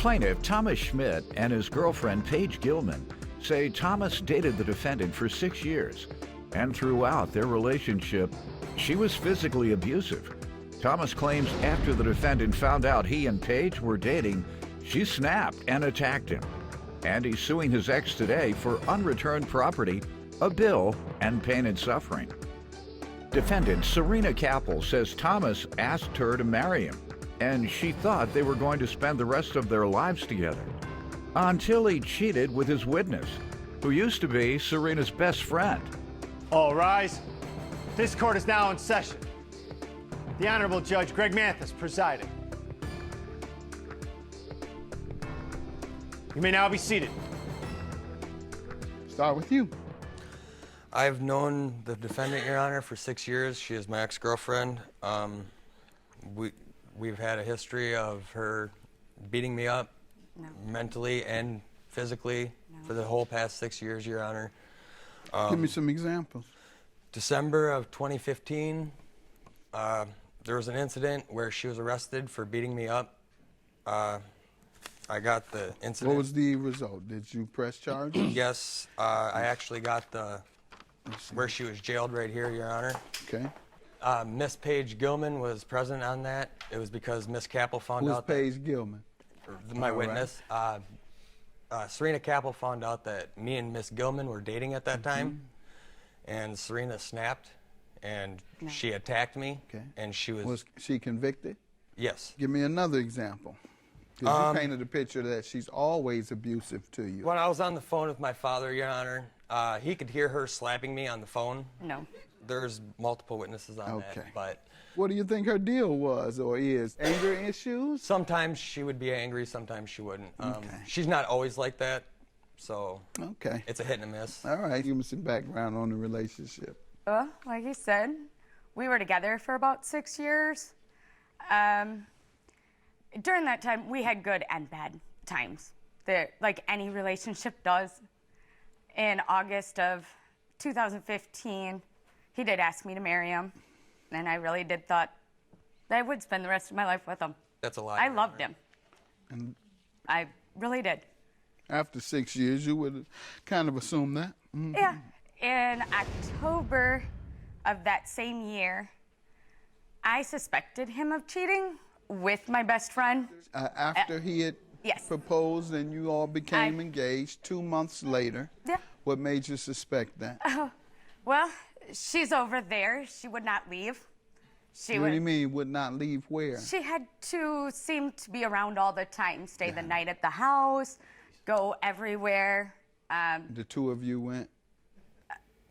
Plaintiff Thomas Schmidt and his girlfriend Paige Gilman say Thomas dated the defendant for 6 years, and throughout their relationship, she was physically abusive. Thomas claims after the defendant found out he and Paige were dating, she snapped and attacked him. And he's suing his ex today for unreturned property, a bill, and pain and suffering. Defendant Serena Capel says Thomas asked her to marry him, and she thought they were going to spend the rest of their lives together, until he cheated with his witness, who used to be Serena's best friend. All rise. This court is now in session. The Honorable Judge Greg Mathis presiding. You may now be seated. Start with you. I've known the defendant, Your Honor, for 6 years. She is my ex-girlfriend. We've had a history of her beating me up mentally and physically for the whole past 6 years, Your Honor. Give me some examples. December of 2015, there was an incident where she was arrested for beating me up. I got the incident. What was the result? Did you press charges? Yes, I actually got where she was jailed right here, Your Honor. Okay. Miss Paige Gilman was present on that. It was because Miss Capel found out. Who's Paige Gilman? My witness. Serena Capel found out that me and Miss Gilman were dating at that time, and Serena snapped, and she attacked me. Okay. And she was. Was she convicted? Yes. Give me another example. Because you painted a picture that she's always abusive to you. When I was on the phone with my father, Your Honor, he could hear her slapping me on the phone. No. There's multiple witnesses on that, but. What do you think her deal was or is? Anger issues? Sometimes she would be angry, sometimes she wouldn't. She's not always like that, so it's a hit and a miss. All right, give me some background on the relationship. Like you said, we were together for about 6 years. During that time, we had good and bad times, like any relationship does. In August of 2015, he did ask me to marry him, and I really did thought that I would spend the rest of my life with him. That's a lie. I loved him. And I really did. after 6 years, you would kind of assume that? Mm-hmm. Yeah. In October of that same year, I suspected him of cheating with my best friend. After he had proposed and you all became engaged 2 months later, what made you suspect that? Well, she's over there. She would not leave. What do you mean, would not leave where? She had to seem to be around all the time, stay the night at the house, go everywhere. The two of you went?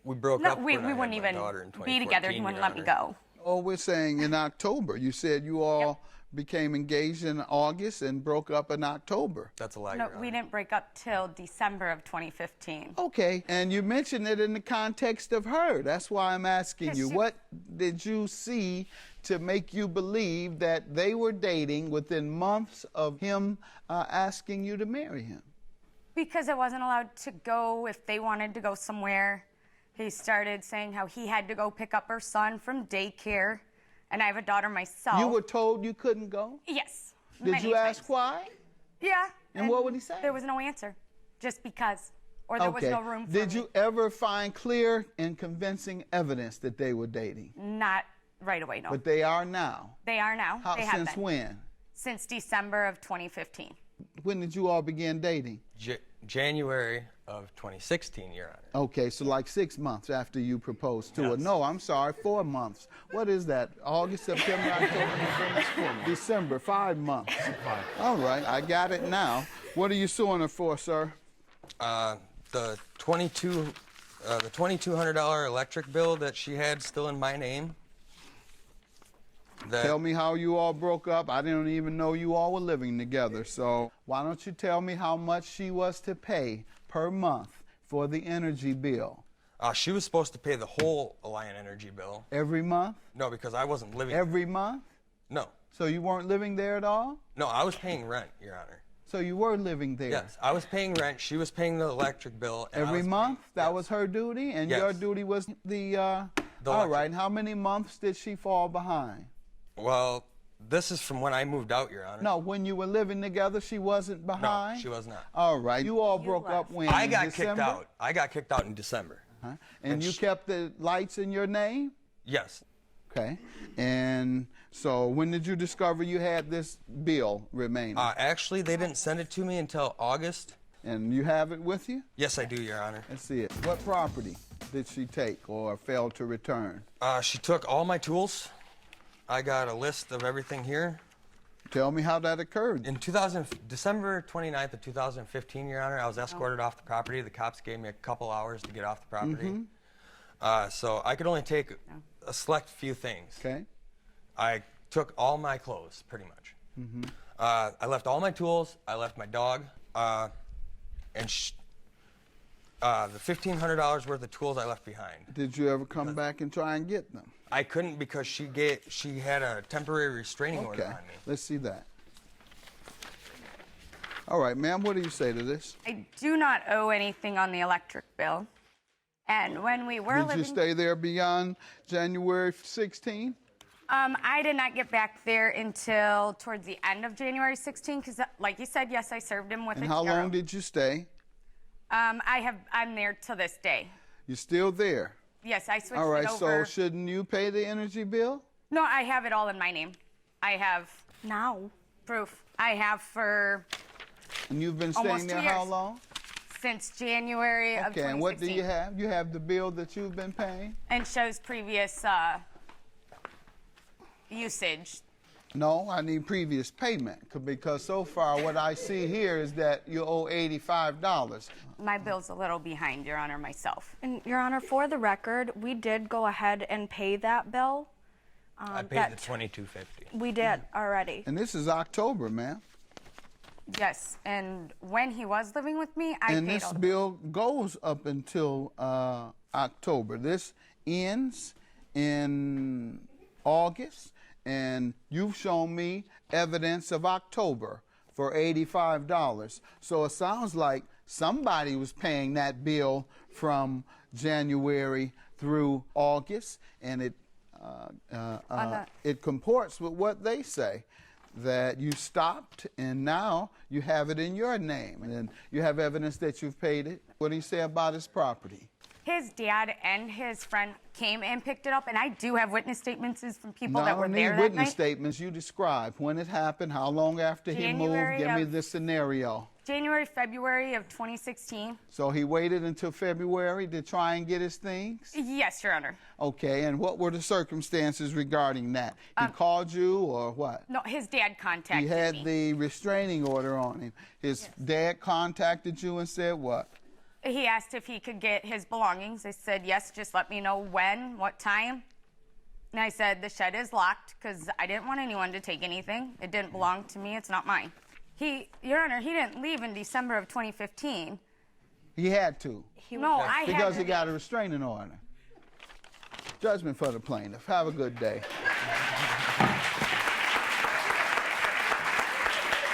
We broke no, up we when I had wouldn't my even daughter in be together. He wouldn't let me go. Oh, we're saying in October. You said you all became engaged in August and broke up in October. That's a lie. No, we didn't break up till December of 2015. Okay, and you mentioned it in the context of her. That's why I'm asking you. What did you see to make you believe that they were dating within months of him asking you to marry him? Because I wasn't allowed to go if they wanted to go somewhere. He started saying how he had to go pick up our son from daycare, and I have a daughter myself. You were told you couldn't go? Yes. Did you ask why? Yeah. And what would he say? There was no answer, just because, or there was no room for me. Did you ever find clear and convincing evidence that they were dating? Not right away, no. But they are now? They are now. They have since been. When? Since December of 2015. When did you all begin dating? January of 2016, Your Honor. Okay, so like 6 months after you proposed to her. No, I'm sorry, 4 months. What is that? August, September, October, November, December, 5 months. All right, I got it now. What are you suing her for, sir? The $2,200 electric bill that she had still in my name. Tell me how you all broke up. I didn't even know you all were living together. So why don't you tell me how much she was to pay per month for the energy bill? She was supposed to pay the whole Alliant energy bill. Every month? No, because I wasn't living Every month? No. So you weren't living there at all? No, I was paying rent, Your Honor. So you were living there? Yes, I was paying rent. She was paying the electric bill. Every month? That was her duty? And your duty was the all right, and how many months did she fall behind? Well, This is from when I moved out, Your Honor. No, when you were living together, she wasn't behind? No, she was not. All right. You all broke up when? I got December? kicked out. I got kicked out in December. Huh? And you kept the lights in your name? Yes. Okay. And so when did you discover you had this bill remaining? Actually, they didn't send it to me until August. And you have it with you? Yes, I do, Your Honor. Let's see it. What property did she take or fail to return? She took all my tools. I got a list of everything here. Tell me how that occurred. In December 29th of 2015, Your Honor, I was escorted off the property. The cops gave me a couple hours to get off the property. So I could only take a select few things. Okay. I took all my clothes, pretty much. I left all my tools. I left my dog. And the $1,500 worth of tools I left behind. Did you ever come back and try and get them? I couldn't because she had a temporary restraining order on me. Let's see that. All right, ma'am, what do you say to this? I do not owe anything on the electric bill. And when we were Did you stay there beyond January 16? I did not get back there until towards the end of January 16, because, like you said, yes, I served him with And a how tarot. long did you stay? I'm there to this day. You're still there? Yes, I switched All right, it over. so shouldn't you pay the energy bill? No, I have it all in my name. I have now proof. I have for And you've been almost staying 2 there years. how long? Since January of 2016. Okay, and what do you have? You have the bill that you've been paying? And shows previous usage. No, I need previous payment because so far what I see here is that you owe $85. My bill's a little behind, Your Honor, myself. And Your Honor, for the record, we did go ahead and pay that bill. I paid the $22.50. We did already. And this is October, ma'am. Yes, and when he was living with me, I And paid this all the bill goes up until October. This ends in August, and you've shown me evidence of October for $85. So it sounds like somebody was paying that bill from January through August, and it comports with what they say, that you stopped and now you have it in your name, and then you have evidence that you've paid it. What do you say about his property? His dad and his friend came and picked it up, and I do have witness statements from people that were there that night. I don't need witness statements. You describe when it happened, how long after he moved. Give me the scenario. January, February of 2016. So he waited until February to try and get his things? Yes, Your Honor. Okay, and what were the circumstances regarding that? He called you or what? No, his dad contacted me. He had the restraining order on him. His dad contacted you and said what? He asked if he could get his belongings. I said, yes, just let me know when, what time. And I said, the shed is locked because I didn't want anyone to take anything. It didn't belong to me. It's not mine. Your Honor, he didn't leave in December of 2015. He had to. No, I had Because to. he got a restraining order. Judgment for the plaintiff. Have a good day.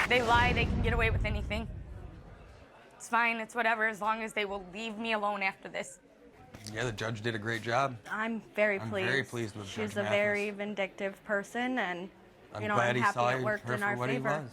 They lie, they can get away with anything. It's fine, it's whatever, as long as they will leave me alone after this. Yeah, the judge did a great job. I'm very pleased. I'm very pleased with She's Judge a very vindictive person, and I'm you know, glad I'm he happy saw it worked her in for our what favor. he was.